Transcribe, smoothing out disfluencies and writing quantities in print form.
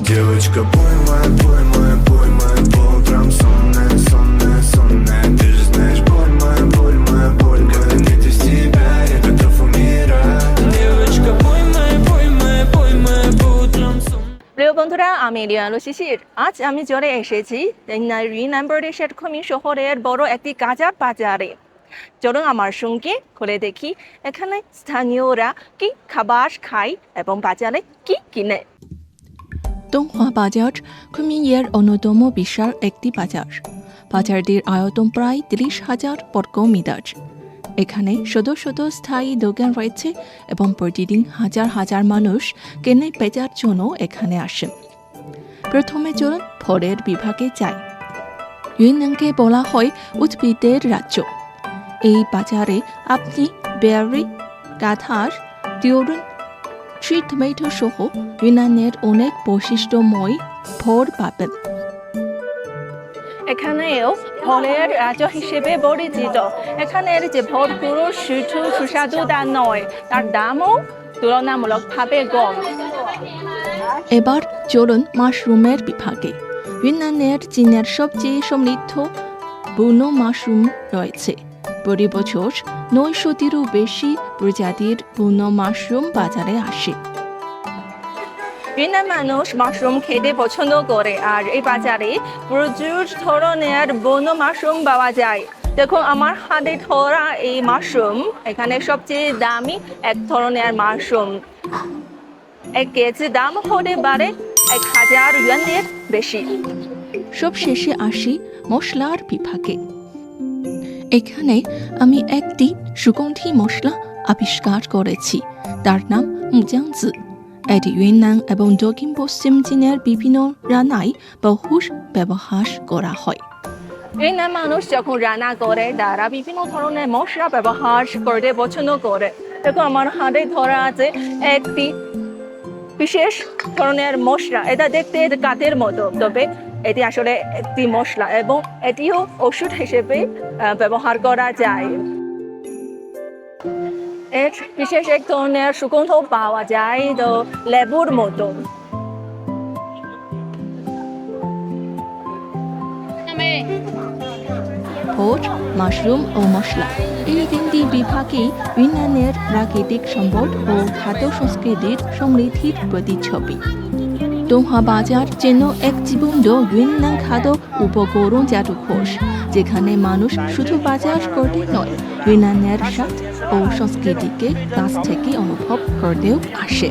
Девочка, пой моя, пой моя, пой моя, по утрам сонная, сонная, сонная. Ты же знаешь, боль моя, боль моя, боль. Когда нет из тебя, я готов умирать. Девочка, пой моя, пой моя, poi moja po utram sonne. প্রিয় বন্ধুরা, আমি লিয়ানো শিশির। আজ আমি চলে এসেছি ইউনান প্রদেশের কুমিন শহরের বড় একটি কাঁচার বাজারে। চলুন আমার সঙ্গে ঘুরে দেখি এখানে স্থানীয়রা কি খাবার খায় এবং বাজারে কি কিনে। দংহা বাজার কুমিনের অন্যতম বিশাল একটি বাজার। বাজারটির আয়তন প্রায় 30,000 বর্গমিটার। এখানে শত শত স্থায়ী দোকান রয়েছে এবং প্রতিদিন হাজার হাজার মানুষ কেনে বেচার জন্য এখানে আসেন। প্রথমে চলুন ফলের বিভাগে যাই। ইউনানকে বলা হয় উদ্ভিদের রাজ্য। এই বাজারে আপনি বেরি, কাঁঠাল, তরুণ, ট্রি টমেটো সহ ইউনানের অনেক বৈশিষ্ট্যময় ফল পাবেন। এখানেও ফলের রাজ্য হিসেবে পরিচিত। এখানের যে ফলগুলো শুধু সুস্বাদু তা নয়, তার দামও তুলনামূলকভাবে কম। এবার চলুন মাশরুমের বিভাগে। ইউনানের চীনের সবচেয়ে সমৃদ্ধ বুনো মাশরুম রয়েছে। প্রতি বছর 900টিরও বেশি প্রজাতির বুনো মাশরুম বাজারে আসে। ইউনান মানুষ মাশরুম খেতে পছন্দ করে, আর এই বাজারে প্রচুর ধরনের বুনো মাশরুম পাওয়া যায়। দেখুন আমার হাতে ধরা এই মাশরুম এখানে সবচেয়ে দামি এক ধরনের মাশরুম। 1 কেজি দাম হতে পারে 1000 ইউয়ানের বেশি। সবশেষে আসি মশলার বিভাগে। এখানে আমি একটি সুগন্ধি মশলা আবিষ্কার করেছি, তার নাম মুজাংজি। এটি ইউনান এবং দক্ষিণ পশ্চিম চীনের বিভিন্ন রান্নায় বহুল ব্যবহার করা হয়। ইউনান মানুষ যখন রান্না করে তারা বিভিন্ন ধরনের মশলা ব্যবহার করতে পছন্দ করে। দেখো আমার হাতে ধরা আছে একটি বিশেষ ধরনের মশলা। এটা দেখতে কাঠের মতো, তবে এটি আসলে একটি মশলা এবং এটিও ওষুধ হিসেবে ব্যবহার করা যায়। এর বিশেষ এক ধরনের সুগন্ধ পাওয়া যায়, তো লেবুর মতো। ফল, মাশরুম ও মশলা, এই তিনটি বিভাগেই ইউনানের প্রাকৃতিক সম্পদ ও খাদ্য সংস্কৃতির সমৃদ্ধির প্রতিচ্ছবি। দংহা বাজার যেন এক জীবন্ত ইউনান খাদ্য উপকরণ জাদুঘর, যেখানে মানুষ শুধু বাজার করতে নয়, ইউনানের স্বাদ ও সংস্কৃতিকে কাছ থেকে অনুভব করতেও আসে।